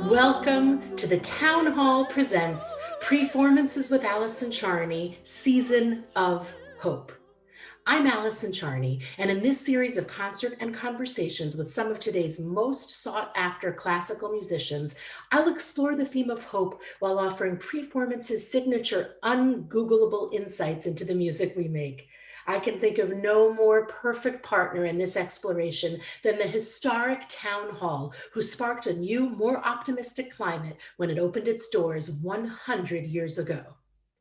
Welcome to the Town Hall Presents PREformances with Allison Charney, Season of Hope. I'm Allison Charney, and in this series of concert and conversations with some of today's most sought-after classical musicians, I'll explore the theme of hope while offering PREformances' signature ungoogleable insights into the music we make. I can think of no more perfect partner in this exploration than the historic Town Hall, who sparked a new, more optimistic climate when it opened its doors 100 years ago.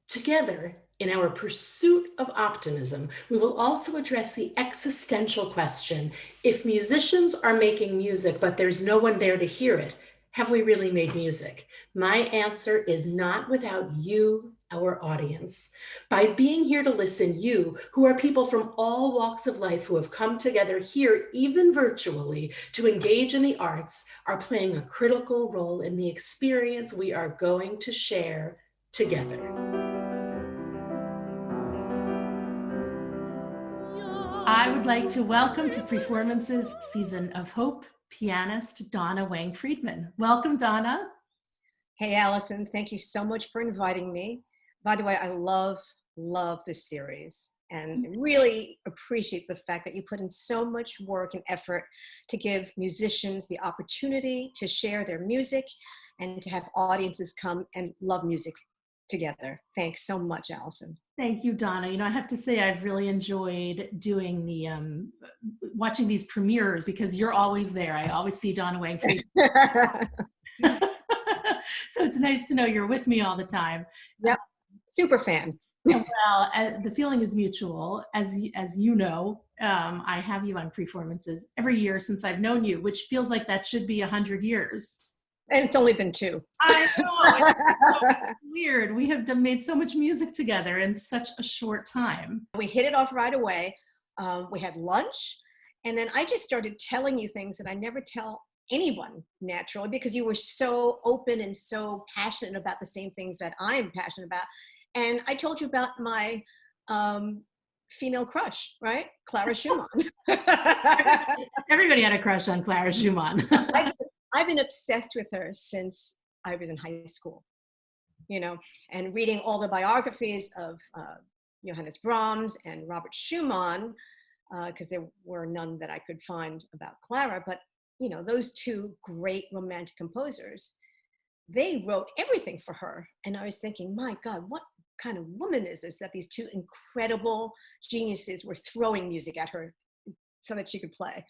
Together, in our pursuit of optimism, we will also address the existential question: if musicians are making music, but there's no one there to hear it, have we really made music? My answer is not without you, our audience. By being here to listen, you, who are people from all walks of life who have come together here, even virtually, to engage in the arts, are playing a critical role in the experience we are going to share together. I would like to welcome to PREformances Season of Hope, pianist Donna Weng Friedman. Welcome, Donna. Hey, Allison, thank you so much for inviting me. By the way, I love this series and really appreciate the fact that you put in so much work and effort to give musicians the opportunity to share their music and to have audiences come and love music together. Thanks so much, Allison. Thank you, Donna. You know, I have to say I've really enjoyed doing the, watching these premieres because you're always there. I always see Donna Weng Friedman. So it's nice to know you're with me all the time. Yep, super fan. Well, the feeling is mutual. As you know, I have you on PREformances every year since I've known you, which feels like that should be 100 years. And it's only been 2. I know, it's so weird. We have made so much music together in such a short time. We hit it off right away. We had lunch, and then I just started telling you things that I never tell anyone naturally, because you were so open and so passionate about the same things that I'm passionate about. And I told you about my female crush, right? Clara Schumann. Everybody had a crush on Clara Schumann. I've been obsessed with her since I was in high school, you know, and reading all the biographies of Johannes Brahms and Robert Schumann, because there were none that I could find about Clara, but you know, those two great romantic composers, they wrote everything for her. And I was thinking, my God, what kind of woman is this that these two incredible geniuses were throwing music at her so that she could play?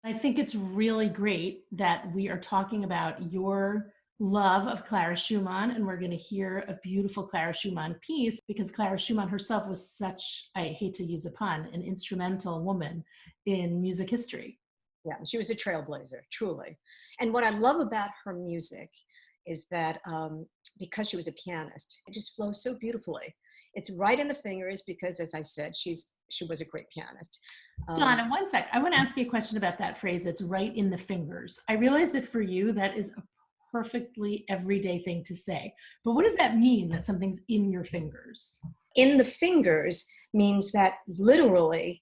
I think it's really great that we are talking about your love of Clara Schumann, and we're going to hear a beautiful Clara Schumann piece, because Clara Schumann herself was such, I hate to use a pun, an instrumental woman in music history. Yeah, she was a trailblazer, truly. And what I love about her music is that because she was a pianist, it just flows so beautifully. It's right in the fingers because, as I said, she was a great pianist. Donna, one sec. I want to ask you a question about that phrase, it's right in the fingers. I realize that for you, that is a perfectly everyday thing to say. But what does that mean, that something's in your fingers? In the fingers means that literally,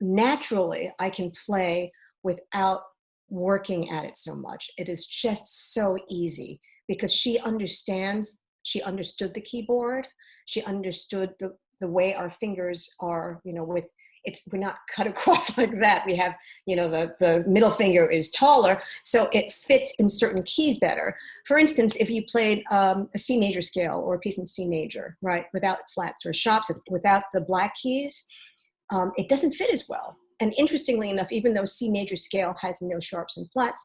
naturally, I can play without working at it so much. It is just so easy because she understood the keyboard. She understood the way our fingers are, you know, we're not cut across like that. We have, you know, the middle finger is taller, so it fits in certain keys better. For instance, if you played a C major scale or a piece in C major, right, without flats or sharps, without the black keys, it doesn't fit as well. And interestingly enough, even though C major scale has no sharps and flats,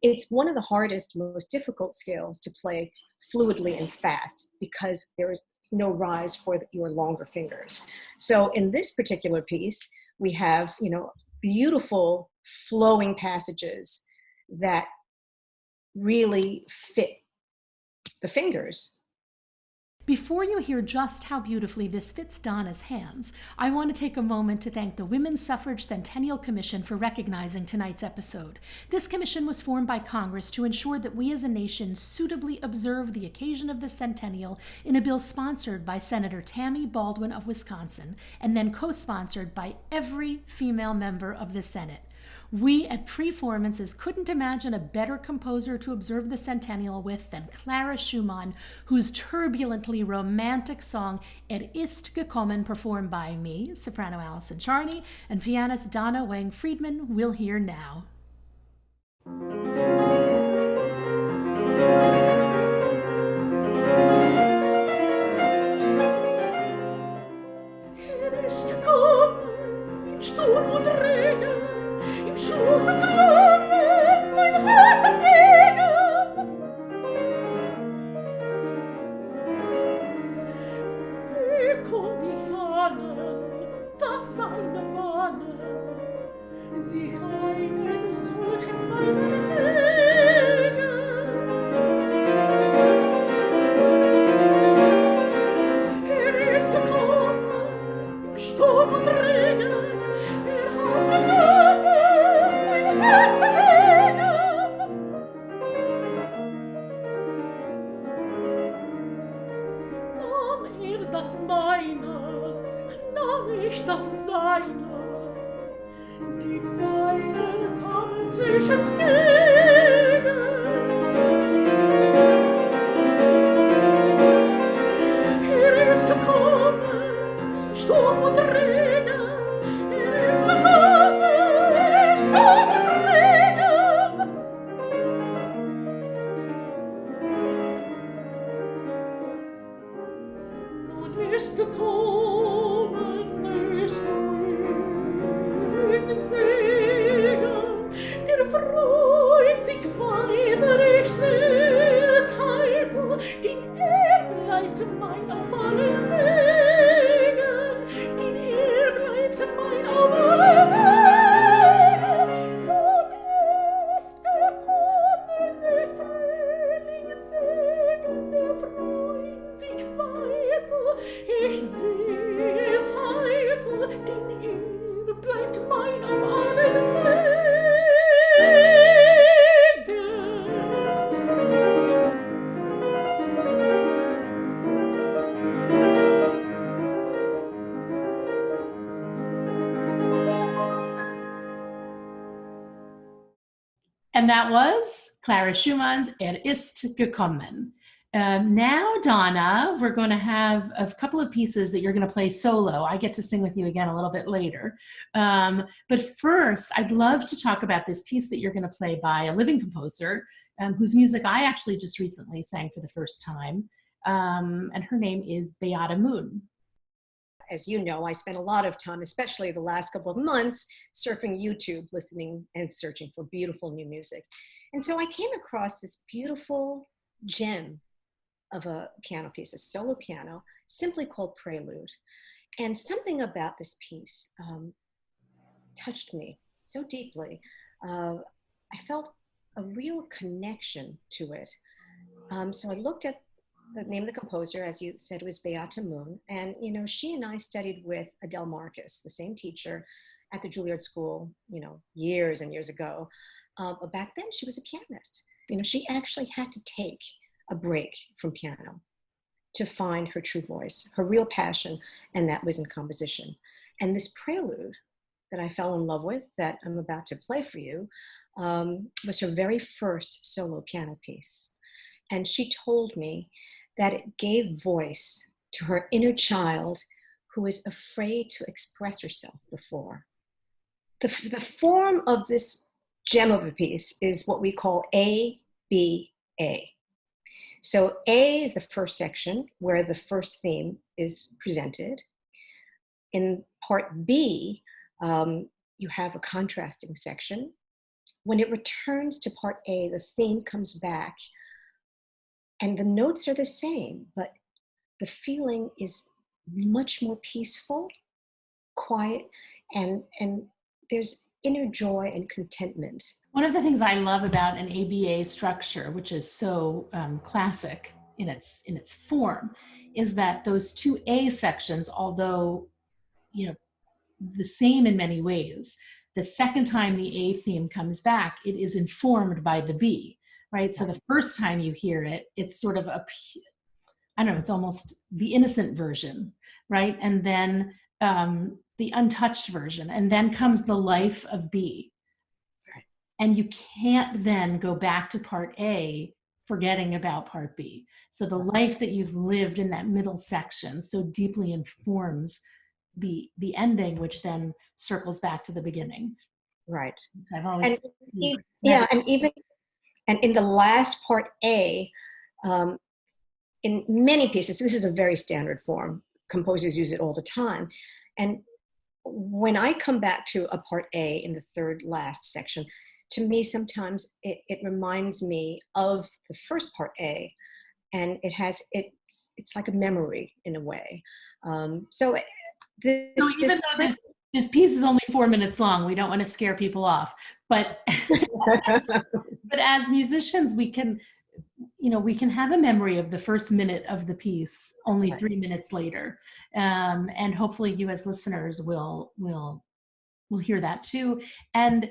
it's one of the hardest, most difficult scales to play fluidly and fast because there is no rise for your longer fingers. So in this particular piece, we have, you know, beautiful flowing passages that really fit the fingers. Before you hear just how beautifully this fits Donna's hands, I want to take a moment to thank the Women's Suffrage Centennial Commission for recognizing tonight's episode. This commission was formed by Congress to ensure that we as a nation suitably observe the occasion of the centennial in a bill sponsored by Senator Tammy Baldwin of Wisconsin and then co-sponsored by every female member of the Senate. We at PREformances couldn't imagine a better composer to observe the centennial with than Clara Schumann, whose turbulently romantic song Ist gekommen, performed by me, soprano Allison Charney, and pianist Donna Weng Friedman, we'll hear now. Ist gekommen in Sturm und Regen, im Sturm und Lärm, mein Herz entgegen. Wie konnt ich ahnen, dass seine Bahnen sich einen solchen meinen Wegen. Ist gekommen im Sturm und Regen, hat genommen mein Herz verwegen. Nahm das meine, nahm ich das seine, die beiden kamen sich entgegen. Ist gekommen, Sturm und Regen, ist gekommen, Sturm und Regen. Nun ist gekommen des Frühlingssegen, der freut sich weiter, ich seh es heiter, den bleibt mein auf allen Wegen, den bleibt mein auf allen Wegen. Nun ist gekommen des Frühlingssegen, der freut sich weiter, ich seh es heiter, den bleibt mein auf allen Wegen. And that was Clara Schumann's Ist gekommen. Now, Donna, we're going to have a couple of pieces that you're going to play solo. I get to sing with you again a little bit later. But first, I'd love to talk about this piece that you're going to play by a living composer whose music I actually just recently sang for the first time. And her name is Beata Moon. As you know, I spent a lot of time, especially the last couple of months, surfing YouTube, listening and searching for beautiful new music. And so I came across this beautiful gem of a piano piece, a solo piano, simply called Prelude. And something about this piece touched me so deeply. I felt a real connection to it. So I looked at the name of the composer, as you said, was Beata Moon. And, you know, she and I studied with Adele Marcus, the same teacher at the Juilliard School, you know, years and years ago. But back then she was a pianist. You know, she actually had to take a break from piano to find her true voice, her real passion, and that was in composition. And this prelude that I fell in love with, that I'm about to play for you, was her very first solo piano piece. And she told me that it gave voice to her inner child who was afraid to express herself before. The form of this gem of a piece is what we call A, B, A. So A is the first section where the first theme is presented. In part B, you have a contrasting section. When it returns to part A, the theme comes back and the notes are the same, but the feeling is much more peaceful, quiet, and there's inner joy and contentment. One of the things I love about an ABA structure, which is so classic in its form, is that those two A sections, although the same in many ways, the second time the A theme comes back, it is informed by the B, right? So the first time you hear it, it's sort of it's almost the innocent version, right? And then the untouched version, and then comes the life of B. And you can't then go back to part A forgetting about part B. So the life that you've lived in that middle section so deeply informs the ending, which then circles back to the beginning. Right. I've always and in the last part A, in many pieces, this is a very standard form. Composers use it all the time. And when I come back to a part A in the third last section, to me, sometimes it reminds me of the first part A, and it's like a memory in a way. So even though this piece is only 4 minutes long, we don't want to scare people off, but but as musicians, we can have a memory of the first minute of the piece only 3 minutes later, and hopefully you as listeners will hear that too. And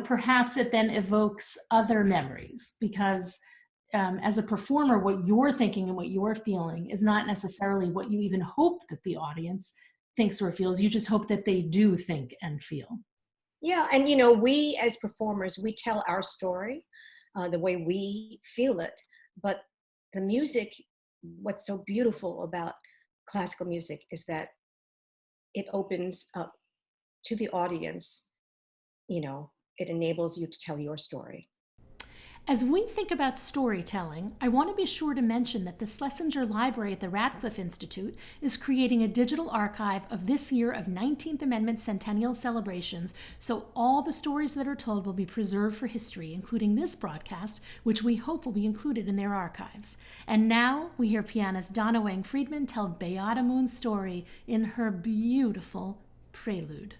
perhaps it then evokes other memories, because as a performer, what you're thinking and what you're feeling is not necessarily what you even hope that the audience thinks or feels. You just hope that they do think and feel. Yeah, and we as performers, we tell our story the way we feel it, but the music, what's so beautiful about classical music is that it opens up to the audience. It enables you to tell your story. As we think about storytelling, I want to be sure to mention that the Schlesinger Library at the Radcliffe Institute is creating a digital archive of this year of 19th Amendment centennial celebrations, so all the stories that are told will be preserved for history, including this broadcast, which we hope will be included in their archives. And now we hear pianist Donna Weng Friedman tell Beata Moon's story in her beautiful Prelude.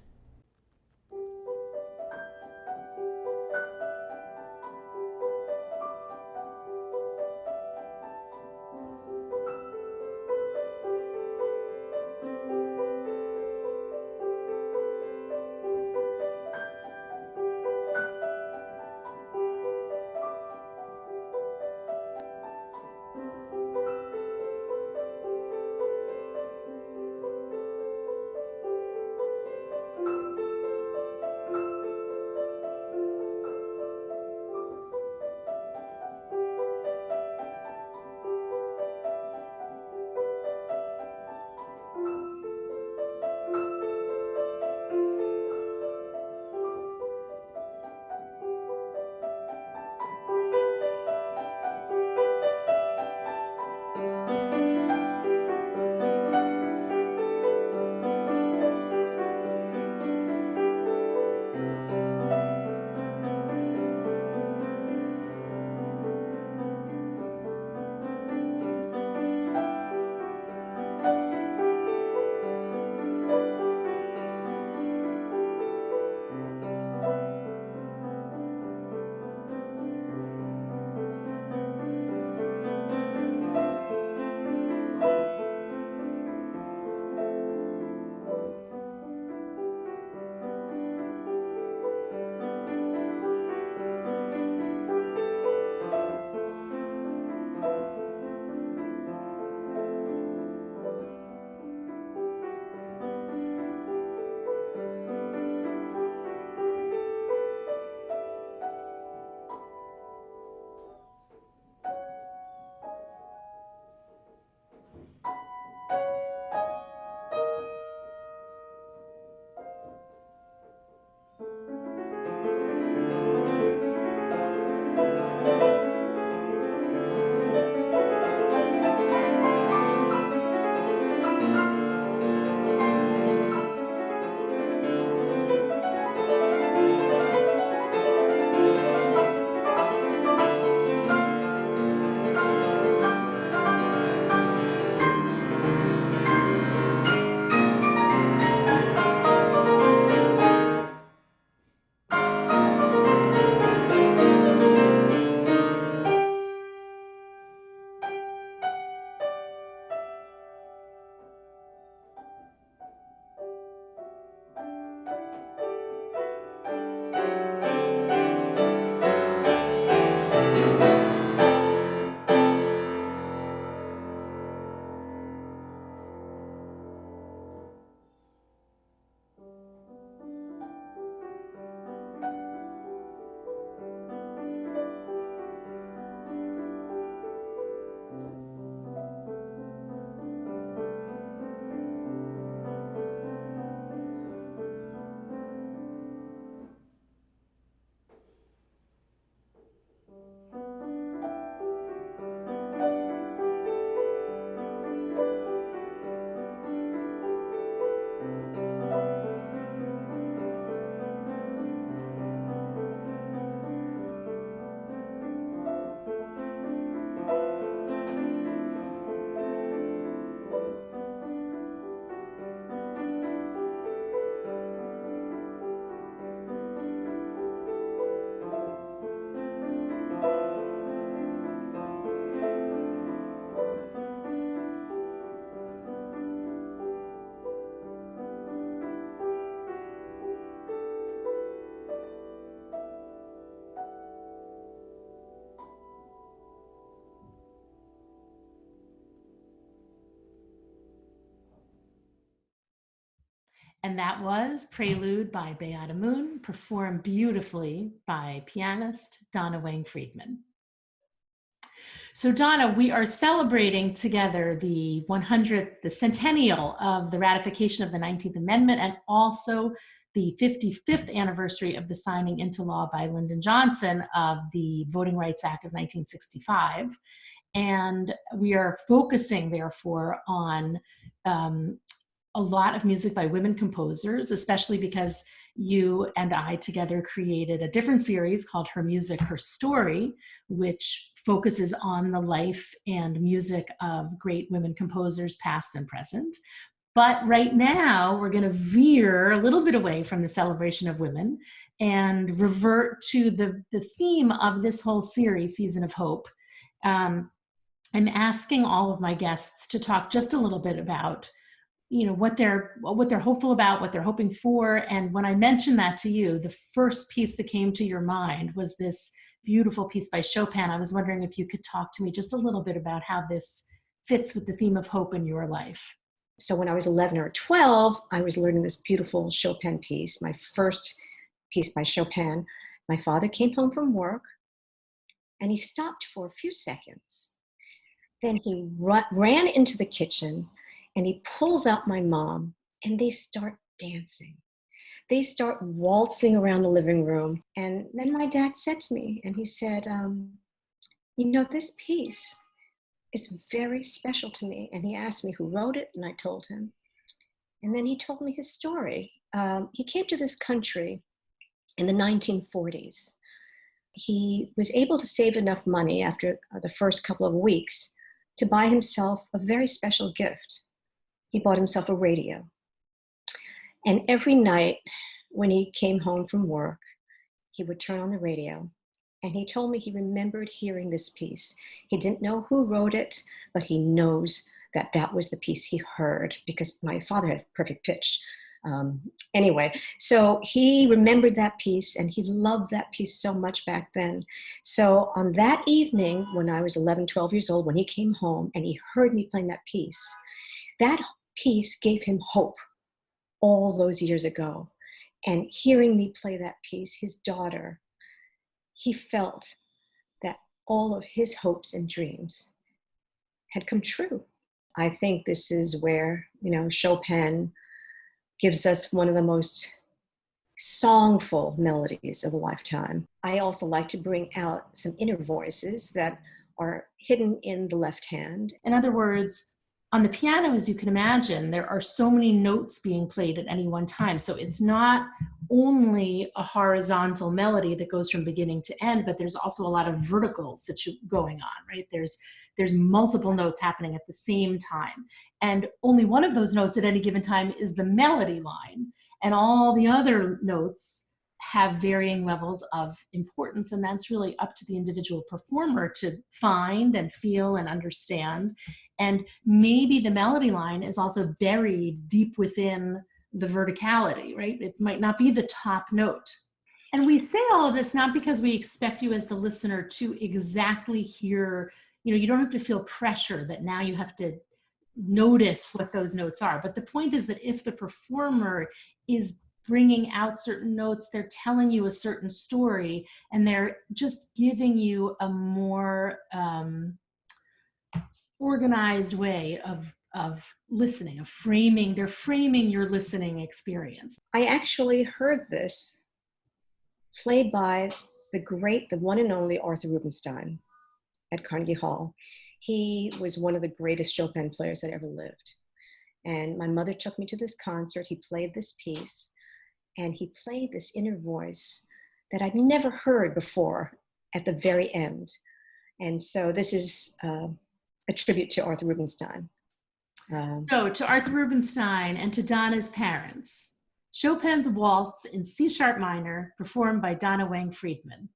And that was Prelude by Beata Moon, performed beautifully by pianist Donna Weng Friedman. So Donna, we are celebrating together the 100th, the centennial of the ratification of the 19th Amendment, and also the 55th anniversary of the signing into law by Lyndon Johnson of the Voting Rights Act of 1965. And we are focusing, therefore, on a lot of music by women composers, especially because you and I together created a different series called Her Music, Her Story, which focuses on the life and music of great women composers, past and present. But right now, we're going to veer a little bit away from the celebration of women and revert to the theme of this whole series, Season of Hope. I'm asking all of my guests to talk just a little bit about what they're hopeful about, what they're hoping for. And when I mentioned that to you, the first piece that came to your mind was this beautiful piece by Chopin. I was wondering if you could talk to me just a little bit about how this fits with the theme of hope in your life. So when I was 11 or 12, I was learning this beautiful Chopin piece, my first piece by Chopin. My father came home from work and he stopped for a few seconds. Then he ran into the kitchen and he pulls out my mom and they start dancing. They start waltzing around the living room. And then my dad said to me, and he said, this piece is very special to me. And he asked me who wrote it, and I told him. And then he told me his story. He came to this country in the 1940s. He was able to save enough money after the first couple of weeks to buy himself a very special gift. He bought himself a radio. And every night when he came home from work, he would turn on the radio. And he told me he remembered hearing this piece. He didn't know who wrote it, but he knows that that was the piece he heard because my father had perfect pitch. Anyway, so he remembered that piece and he loved that piece so much back then. So on that evening, when I was 11, 12 years old, when he came home and he heard me playing that piece gave him hope all those years ago. And hearing me play that piece, his daughter, he felt that all of his hopes and dreams had come true. I think this is where, Chopin gives us one of the most songful melodies of a lifetime. I also like to bring out some inner voices that are hidden in the left hand. In other words, on the piano, as you can imagine, there are so many notes being played at any one time. So it's not only a horizontal melody that goes from beginning to end, but there's also a lot of verticals going on, right? There's multiple notes happening at the same time. And only one of those notes at any given time is the melody line. And all the other notes have varying levels of importance, and that's really up to the individual performer to find and feel and understand. And maybe the melody line is also buried deep within the verticality, right? It might not be the top note. And we say all of this not because we expect you as the listener to exactly hear, you don't have to feel pressure that now you have to notice what those notes are. But the point is that if the performer is bringing out certain notes, they're telling you a certain story, and they're just giving you a more organized way of listening, they're framing your listening experience. I actually heard this played by the one and only Arthur Rubinstein at Carnegie Hall. He was one of the greatest Chopin players that ever lived. And my mother took me to this concert. He played this piece. And he played this inner voice that I'd never heard before at the very end. And so this is a tribute to Arthur Rubinstein. So to Arthur Rubinstein and to Donna's parents, Chopin's Waltz in C sharp minor, performed by Donna Weng Friedman.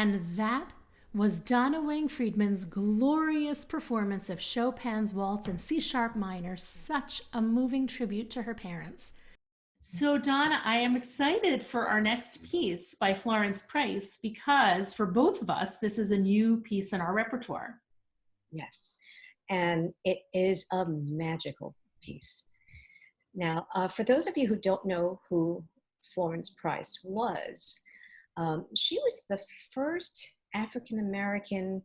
And that was Donna Weng Friedman's glorious performance of Chopin's Waltz in C-sharp minor, such a moving tribute to her parents. So Donna, I am excited for our next piece by Florence Price because for both of us, this is a new piece in our repertoire. Yes, and it is a magical piece. Now, for those of you who don't know who Florence Price was, she was the first African-American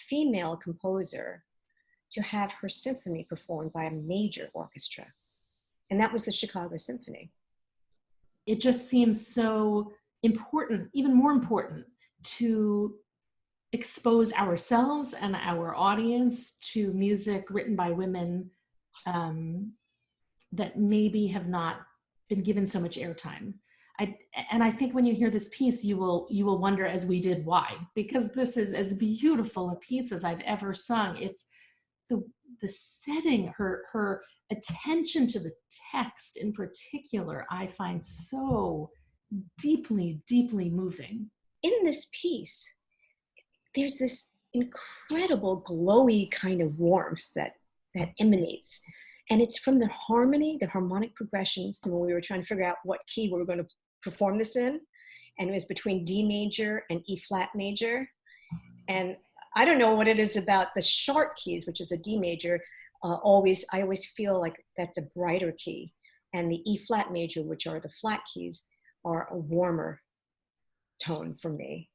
female composer to have her symphony performed by a major orchestra, and that was the Chicago Symphony. It just seems so important, even more important, to expose ourselves and our audience to music written by women that maybe have not been given so much airtime. And I think when you hear this piece, you will wonder, as we did, why? Because this is as beautiful a piece as I've ever sung. It's the setting, her attention to the text in particular, I find so deeply, deeply moving. In this piece, there's this incredible glowy kind of warmth that emanates. And it's from the harmony, the harmonic progressions, when we were trying to figure out what key we were going to perform this in. And it was between D major and E flat major. And I don't know what it is about the sharp keys, which is a D major. I always feel like that's a brighter key. And the E flat major, which are the flat keys, are a warmer tone for me.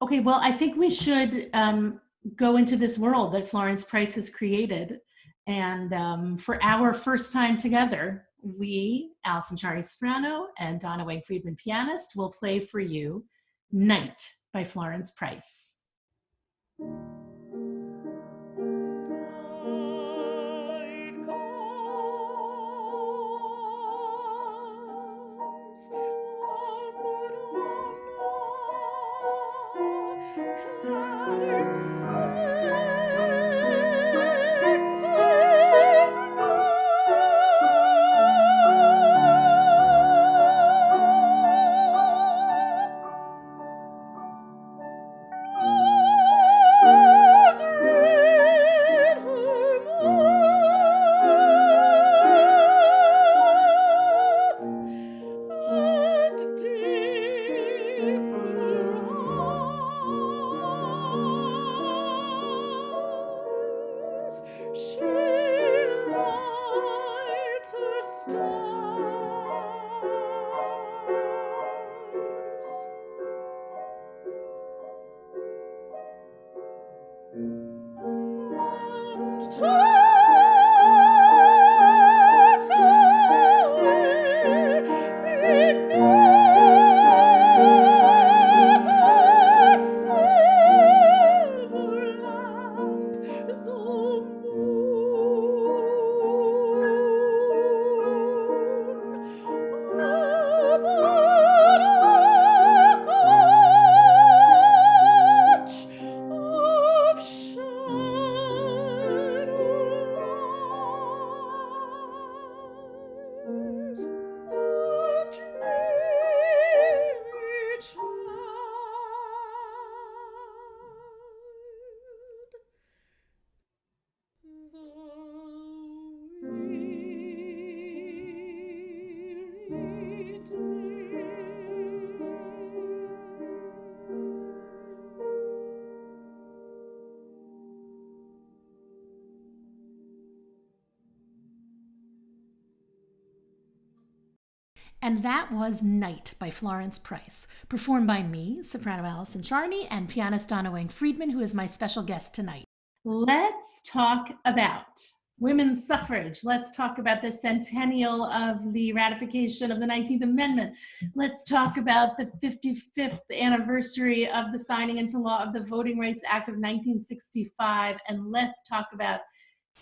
Okay, well, I think we should go into this world that Florence Price has created. And for our first time together, we, Allison Charney soprano and Donna Weng Friedman pianist, will play for you Night by Florence Price. And that was Night by Florence Price, performed by me, soprano Allison Charney, and pianist Donna Weng Friedman, who is my special guest tonight. Let's talk about women's suffrage. Let's talk about the centennial of the ratification of the 19th Amendment. Let's talk about the 55th anniversary of the signing into law of the Voting Rights Act of 1965. And let's talk about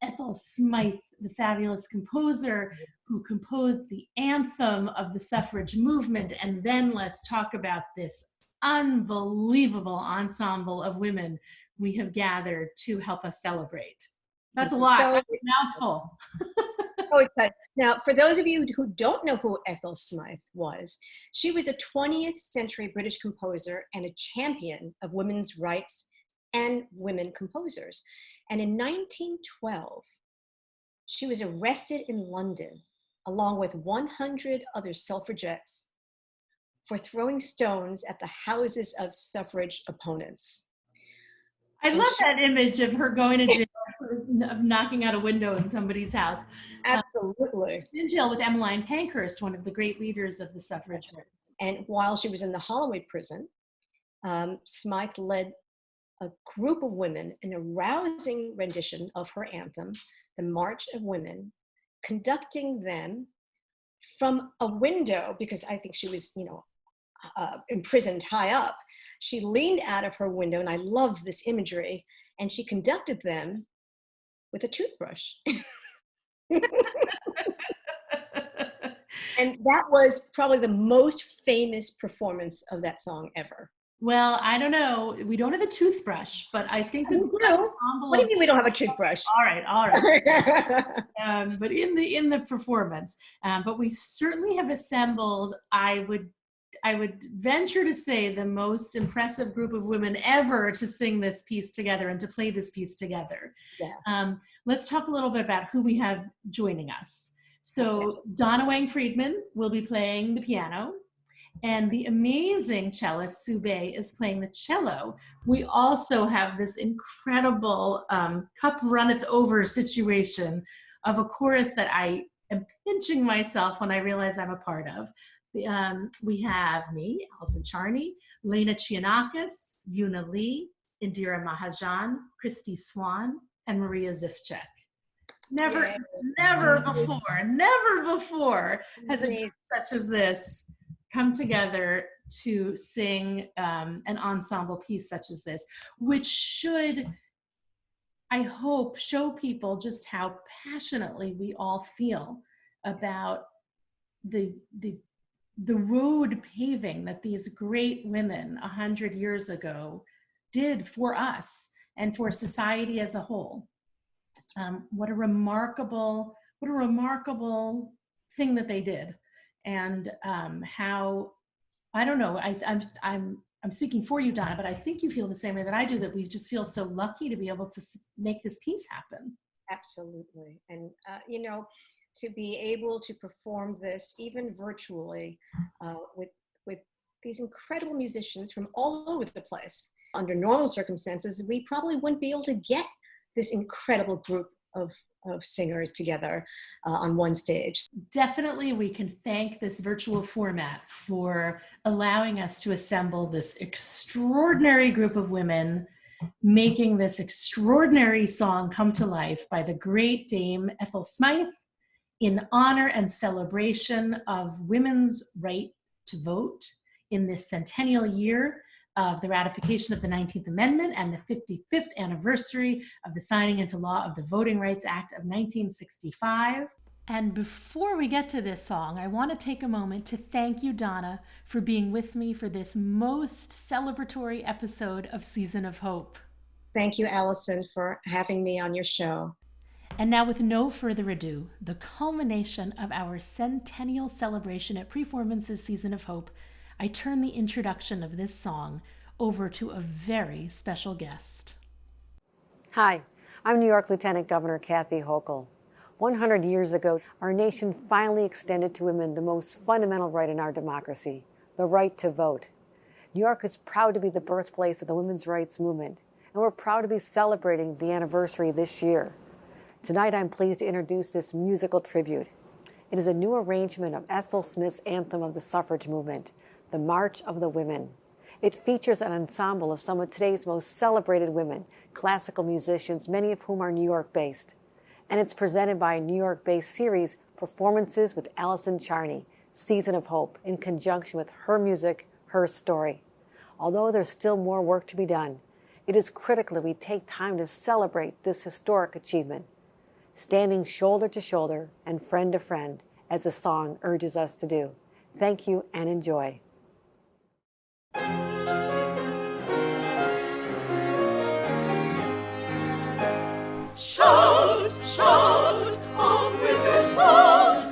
Ethel Smyth, the fabulous composer who composed the anthem of the suffrage movement. And then let's talk about this unbelievable ensemble of women we have gathered to help us celebrate. That's a lot. So, That's a mouthful. so excited. Now, for those of you who don't know who Ethel Smyth was, she was a 20th century British composer and a champion of women's rights and women composers. And in 1912, she was arrested in London along with 100 other suffragettes for throwing stones at the houses of suffrage opponents. I love that image of her going to jail, of knocking out a window in somebody's house. Absolutely. In jail with Emmeline Pankhurst, one of the great leaders of the suffrage movement. And while she was in the Holloway prison, Smyth led a group of women in a rousing rendition of her anthem, the March of Women, conducting them from a window, because I think she was, imprisoned high up. She leaned out of her window, and I love this imagery, and she conducted them with a toothbrush. And that was probably the most famous performance of that song ever. Well, I don't know. We don't have a toothbrush, but I think that what do you mean we don't have a toothbrush? All right. But in the performance, but we certainly have assembled, I would venture to say, the most impressive group of women ever to sing this piece together and to play this piece together. Yeah. Let's talk a little bit about who we have joining us. So Donna Weng Friedman will be playing the piano, and the amazing cellist Soo Bae is playing the cello. We also have this incredible cup runneth over situation of a chorus that I am pinching myself when I realize I'm a part of. We have me, Allison Charney, Layna Chianakas, Yunah, Indira Mahajan, Krysty Swann, and Maria Zifchak. Never before has a group such as this come together to sing an ensemble piece such as this, which should, I hope, show people just how passionately we all feel about the road paving that these great women 100 years ago did for us and for society as a whole. What a remarkable thing that they did. And how, I don't know, I'm speaking for you, Donna, but I think you feel the same way that I do, that we just feel so lucky to be able to make this piece happen. Absolutely. And, to be able to perform this even virtually with these incredible musicians from all over the place. Under normal circumstances, we probably wouldn't be able to get this incredible group of singers together on one stage. Definitely, we can thank this virtual format for allowing us to assemble this extraordinary group of women, making this extraordinary song come to life by the great Dame Ethel Smyth in honor and celebration of women's right to vote in this centennial year of the ratification of the 19th Amendment and the 55th anniversary of the signing into law of the Voting Rights Act of 1965. And before we get to this song, I want to take a moment to thank you, Donna, for being with me for this most celebratory episode of Season of Hope. Thank you, Allison, for having me on your show. And now, with no further ado, the culmination of our centennial celebration at PREformances Season of Hope, I turn the introduction of this song over to a very special guest. Hi, I'm New York Lieutenant Governor Kathy Hochul. 100 years ago, our nation finally extended to women the most fundamental right in our democracy, the right to vote. New York is proud to be the birthplace of the women's rights movement, and we're proud to be celebrating the anniversary this year. Tonight, I'm pleased to introduce this musical tribute. It is a new arrangement of Ethel Smyth's anthem of the suffrage movement, The March of the Women. It features an ensemble of some of today's most celebrated women, classical musicians, many of whom are New York-based. And it's presented by a New York-based series, Performances with Allison Charney, Season of Hope, in conjunction with Her Music, Her Story. Although there's still more work to be done, it is critical that we take time to celebrate this historic achievement, standing shoulder to shoulder and friend to friend, as the song urges us to do. Thank you and enjoy. Shout, shout, on with the song,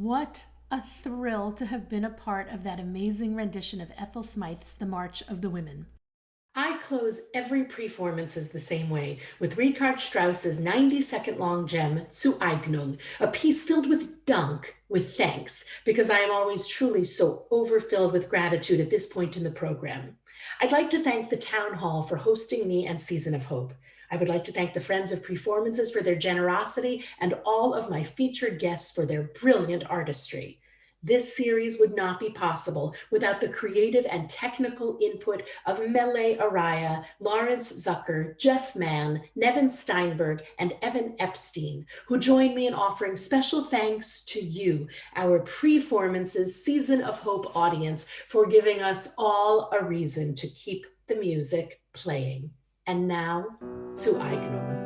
What a thrill to have been a part of that amazing rendition of Ethel Smyth's The March of the Women. I close every Preformances the same way, with Richard Strauss's 90-second long gem, Zueignung, a piece filled with dunk, with thanks, because I am always truly so overfilled with gratitude at this point in the program. I'd like to thank the Town Hall for hosting me and Season of Hope. I would like to thank the Friends of Preformances for their generosity and all of my featured guests for their brilliant artistry. This series would not be possible without the creative and technical input of Mele Araya, Lawrence Zucker, Jeff Mann, Nevin Steinberg, and Evan Epstein, who join me in offering special thanks to you, our Preformances Season of Hope audience, for giving us all a reason to keep the music playing. And now, Zueignung.